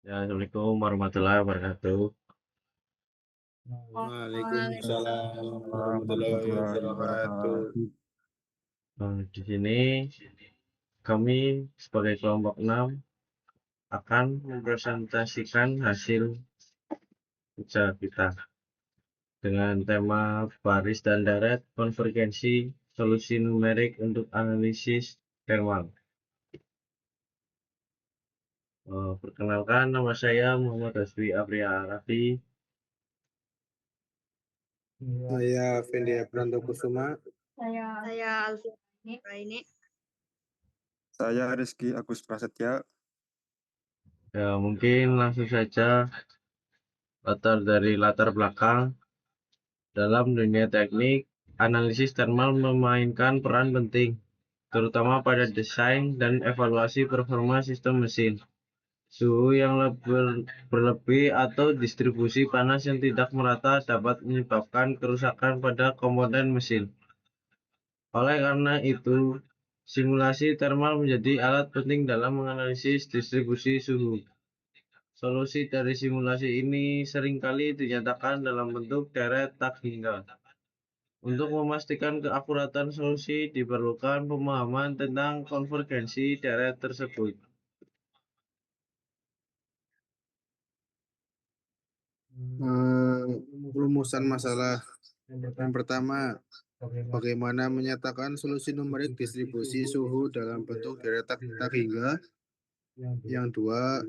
Ya, Assalamualaikum warahmatullahi wabarakatuh. Waalaikumsalam warahmatullahi warahmatullahi wabarakatuh. wabarakatuh. Di sini kami sebagai kelompok 6 akan mempresentasikan hasil kerja kita dengan tema baris dan deret konvergensi solusi numerik untuk analisis thermal. Perkenalkan, nama saya Muhammad Hasbi Apria Raffi. Saya Fendi Pranto Kusuma. Saya Alfian ini. Saya Rizky Agus Prasetya. Ya, mungkin langsung saja latar belakang. Dalam dunia teknik, analisis thermal memainkan peran penting, terutama pada desain dan evaluasi performa sistem mesin. Suhu yang berlebih atau distribusi panas yang tidak merata dapat menyebabkan kerusakan pada komponen mesin. Oleh karena itu, simulasi thermal menjadi alat penting dalam menganalisis distribusi suhu. Solusi dari simulasi ini seringkali dinyatakan dalam bentuk deret tak hingga. Untuk memastikan keakuratan solusi, diperlukan pemahaman tentang konvergensi deret tersebut. Rumusan masalah yang pertama, bagaimana menyatakan solusi numerik distribusi suhu dalam bentuk deret tak hingga. Yang dua,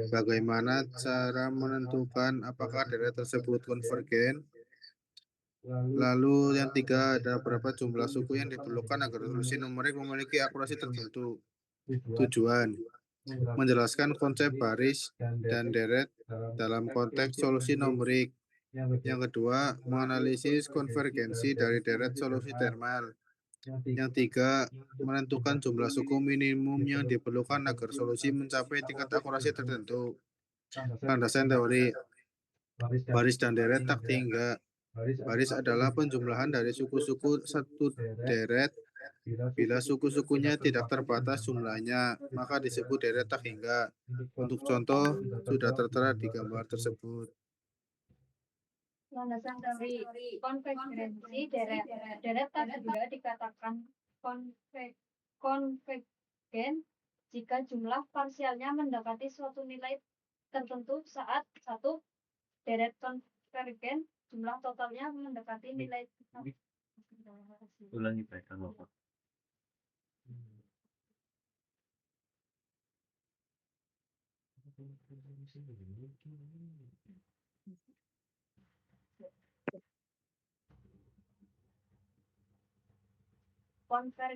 bagaimana cara menentukan apakah deret tersebut konvergen. Lalu yang tiga, ada berapa jumlah suku yang diperlukan agar solusi numerik memiliki akurasi tertentu. Tujuan, menjelaskan konsep baris dan deret dalam konteks solusi numerik. Yang kedua, menganalisis konvergensi dari deret solusi thermal. Yang tiga, menentukan jumlah suku minimum yang diperlukan agar solusi mencapai tingkat akurasi tertentu. Landasan teori baris dan deret tak hingga. Baris adalah penjumlahan dari suku-suku satu deret. Bila suku-sukunya tidak terbatas jumlahnya, maka disebut deret tak hingga. Untuk contoh, sudah tertera di gambar tersebut. Landasan teori konvergensi deret. Deret tak juga dikatakan konvergen jika jumlah parsialnya mendekati suatu nilai tertentu saat satu deret konvergen jumlah totalnya mendekati nilai Ulangi baikkan Bapak.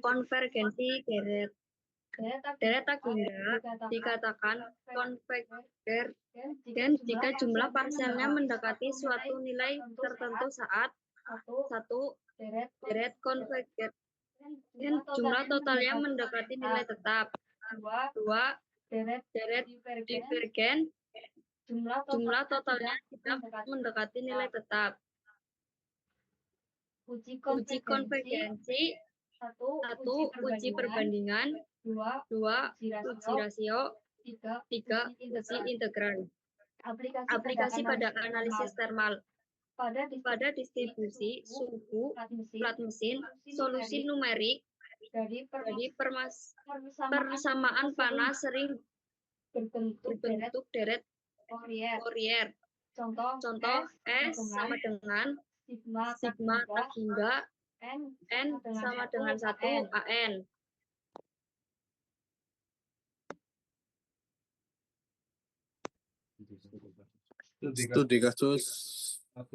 konvergensi deret. Deret tak hingga dikatakan konvergen jika jumlah parsialnya mendekati suatu nilai tertentu saat satu deret konvergen jumlah totalnya mendekati nilai tetap. Dua deret divergen jumlah totalnya tidak mendekati nilai tetap. Uji konvergensi satu uji perbandingan, dua uji rasio, tiga uji integran. Aplikasi pada analisis thermal. Pada distribusi suhu plat mesin, solusi numerik dari persamaan panas sering berbentuk deret Fourier. Contoh S sama dengan sigma tak hingga N sama dengan 1 AN. Studi kasus 1.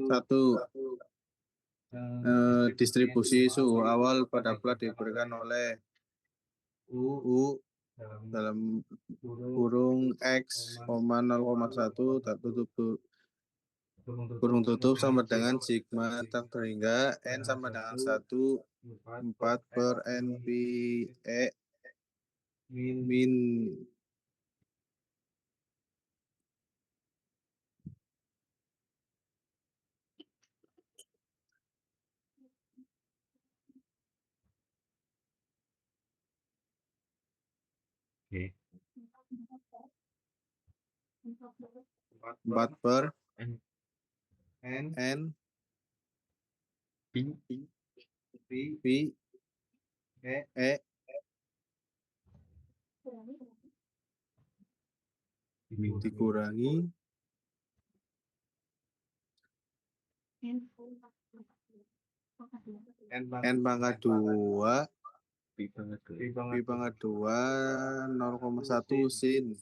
Distribusi suhu awal pada plat diberikan oleh U dalam kurung X, 0,1 kurung tutup sama dengan sigma tak terhingga N sama dengan 1/4 per NPE min. Oke. 4 per N N P P E dikurangi N pangkat 2 P pangkat P pangkat 2 0,1 sin.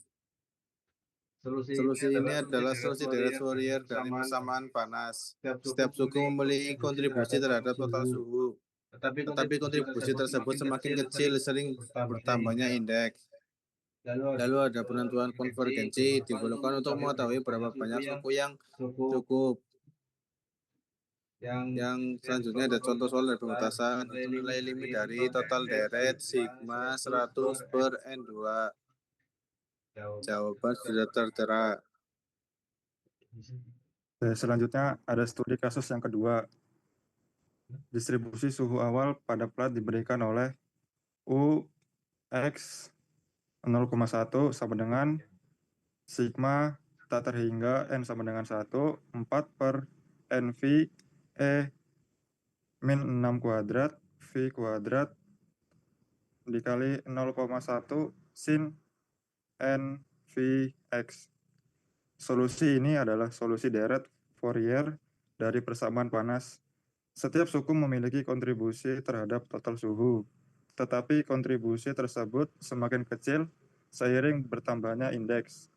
Solusi ini adalah solusi deret Fourier dari persamaan panas. Setiap suku memiliki kontribusi terhadap total suhu. Tetapi kontribusi tersebut semakin kecil sering bertambahnya indeks. Lalu ada penentuan konvergensi diperlukan untuk mengetahui berapa banyak suku yang cukup. Yang selanjutnya ada contoh soal dari pembatasan untuk nilai limit dari total deret sigma 100 per N2. Jawaban sudah tertera. Selanjutnya ada studi kasus yang kedua. Distribusi suhu awal pada plat diberikan oleh U X 0,1 sama dengan sigma tak terhingga N sama dengan 1, 4 per NV E min 6 kuadrat V kuadrat dikali 0,1 sin NVX. Solusi ini adalah solusi deret Fourier dari persamaan panas. Setiap suku memiliki kontribusi terhadap total suhu, tetapi kontribusi tersebut semakin kecil seiring bertambahnya indeks.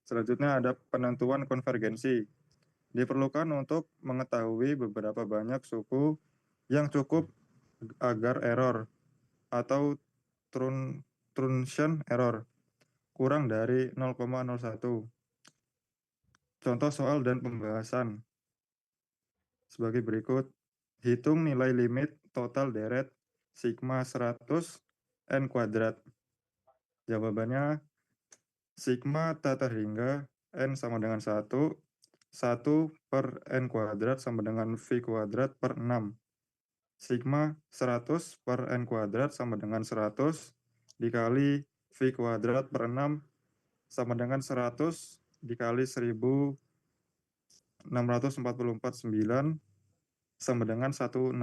Selanjutnya ada penentuan konvergensi. Diperlukan untuk mengetahui beberapa banyak suku yang cukup agar error atau Trunchen error kurang dari 0,01. Contoh soal dan pembahasan sebagai berikut. Hitung nilai limit total deret sigma 100 N kuadrat. Jawabannya sigma tak terhingga N sama dengan 1, 1 per N kuadrat sama dengan V kuadrat per 6. Sigma 100 per N kuadrat sama dengan 100 dikali V kuadrat per 6 sama dengan 100 dikali 1644,9 sama dengan 164,49.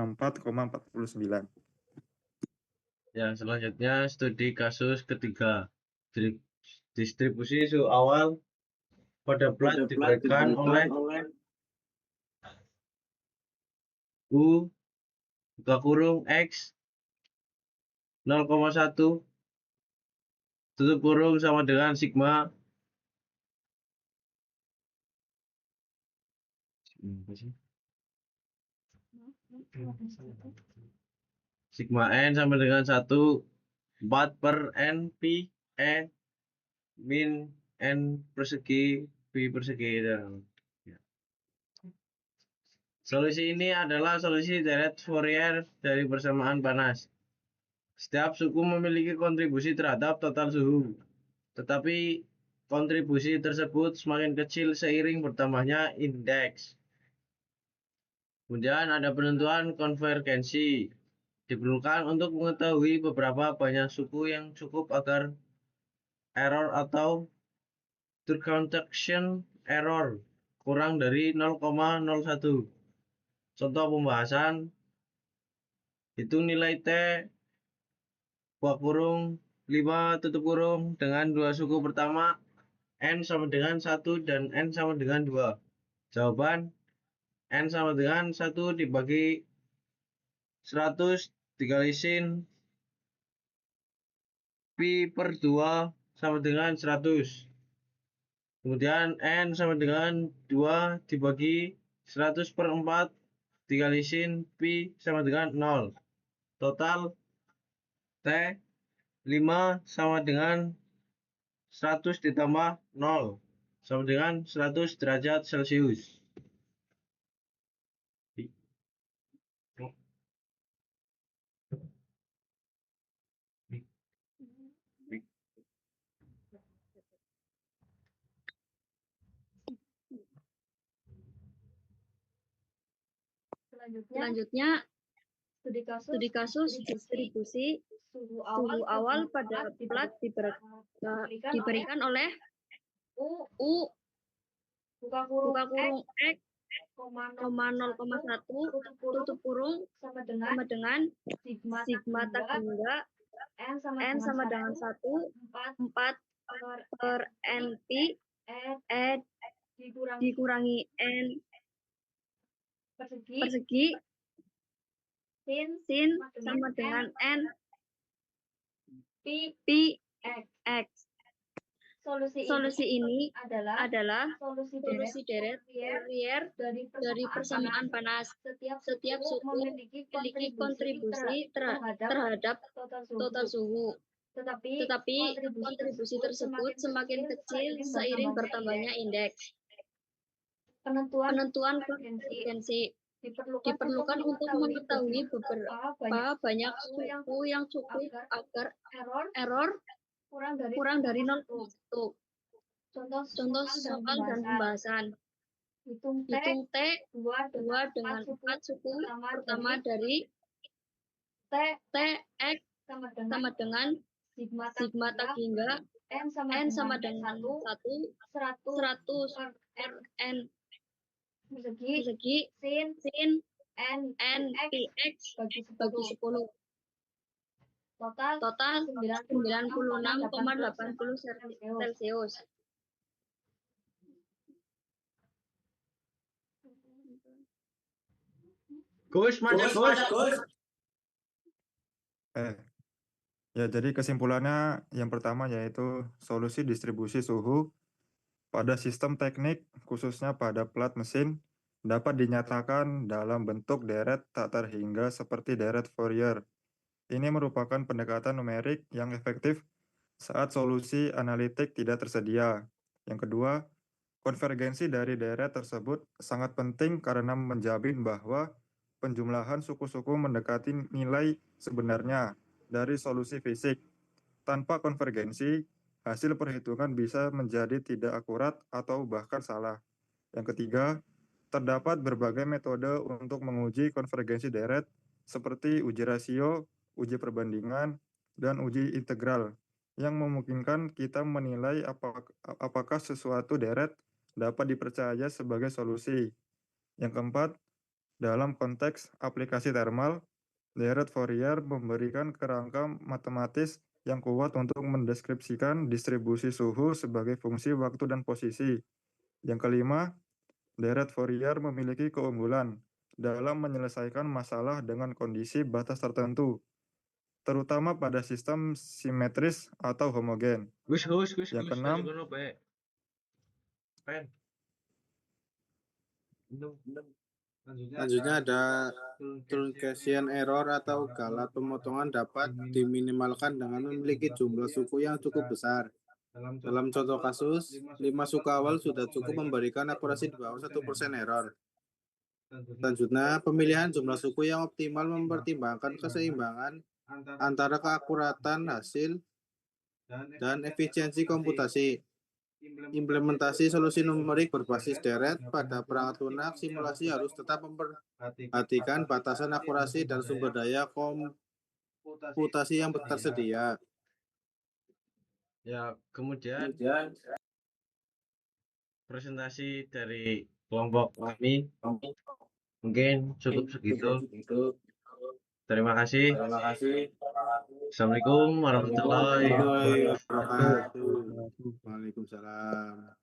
Yang selanjutnya studi kasus ketiga. Distribusi suhu awal pada plat diberikan oleh U buka kurung X 0,1 tutup kurung sama dengan sigma N sama dengan 1, 4 per N P E min N persegi P persegi. Solusi ini adalah solusi deret Fourier dari persamaan panas. Setiap suku memiliki kontribusi terhadap total suhu, tetapi kontribusi tersebut semakin kecil seiring bertambahnya indeks. Kemudian ada penentuan konvergensi. Diperlukan untuk mengetahui beberapa banyak suku yang cukup agar error atau Trunchen error kurang dari 0,01. Contoh pembahasan, hitung nilai T buka kurung 5 tutup kurung dengan dua suku pertama N sama dengan 1 dan N sama dengan 2. Jawaban N sama dengan 1 dibagi 100 dikali sin Pi per 2 sama dengan 100. Kemudian N sama dengan 2 dibagi 100 per 4 dikali sin Pi sama dengan 0. Total T 5 sama dengan 100 ditambah 0 sama dengan 100 derajat Celcius. Selanjutnya studi kasus distribusi suhu awal pada plat diberikan oleh U buka kurung X, koma 0,1 tutup kurung sama sama dengan dengan sigma sigma tak hingga N sama dengan 1 4 per NP N dikurangi N persegi sin sama dengan N pi pi X. X. Solusi Solusi ini adalah adalah solusi solusi deret Fourier dari dari persamaan panas. Setiap suku memiliki memiliki kontribusi terhadap terhadap total total suhu. suhu. Tetapi Tetapi kontribusi tersebut semakin kecil seiring bertambahnya indeks. Penentuan Penentuan konvergensi konvergensi diperlukan diperlukan untuk mengetahui beberapa banyak suhu suku yang cukup agar error error kurang dari 0,1. Contoh Contoh soal dan pembahasan. Hitung Hitung T 2 2 dengan 4 suku pertama dari T Tx sama sama dengan sigma sigma tak hingga N N sama dengan 1 100 per per N persegi persegi sin sin N N Px bagi bagi 10. 10. Total Total 96,80 Celcius. Gus, mana Gus? Ya, jadi kesimpulannya yang pertama yaitu solusi distribusi suhu pada sistem teknik, khususnya pada plat mesin, dapat dinyatakan dalam bentuk deret tak terhingga seperti deret Fourier. Ini merupakan pendekatan numerik yang efektif saat solusi analitik tidak tersedia. Yang kedua, konvergensi dari deret tersebut sangat penting karena menjamin bahwa penjumlahan suku-suku mendekati nilai sebenarnya dari solusi fisik. Tanpa konvergensi, hasil perhitungan bisa menjadi tidak akurat atau bahkan salah. Yang ketiga, terdapat berbagai metode untuk menguji konvergensi deret seperti uji rasio, uji perbandingan, dan uji integral yang memungkinkan kita menilai apakah sesuatu deret dapat dipercaya sebagai solusi. Yang keempat, dalam konteks aplikasi thermal, deret Fourier memberikan kerangka matematis yang kuat untuk mendeskripsikan distribusi suhu sebagai fungsi waktu dan posisi. Yang kelima, deret Fourier memiliki keunggulan dalam menyelesaikan masalah dengan kondisi batas tertentu, terutama pada sistem simetris atau homogen. Gus. Yang keenam, Pen. Selanjutnya ada truncation error atau galat pemotongan dapat diminimalkan dengan memiliki jumlah suku yang cukup besar. Dalam contoh kasus, 5 suku awal sudah cukup memberikan akurasi di bawah 1% error. Selanjutnya, pemilihan jumlah suku yang optimal mempertimbangkan keseimbangan antara keakuratan hasil dan efisiensi komputasi. Implementasi solusi numerik berbasis deret pada perangkat lunak simulasi harus tetap memperhatikan batasan akurasi dan sumber daya komputasi yang tersedia. Ya, kemudian presentasi dari kelompok kami mungkin cukup segitu. Terima kasih. Assalamualaikum warahmatullahi wabarakatuh. Waalaikumsalam.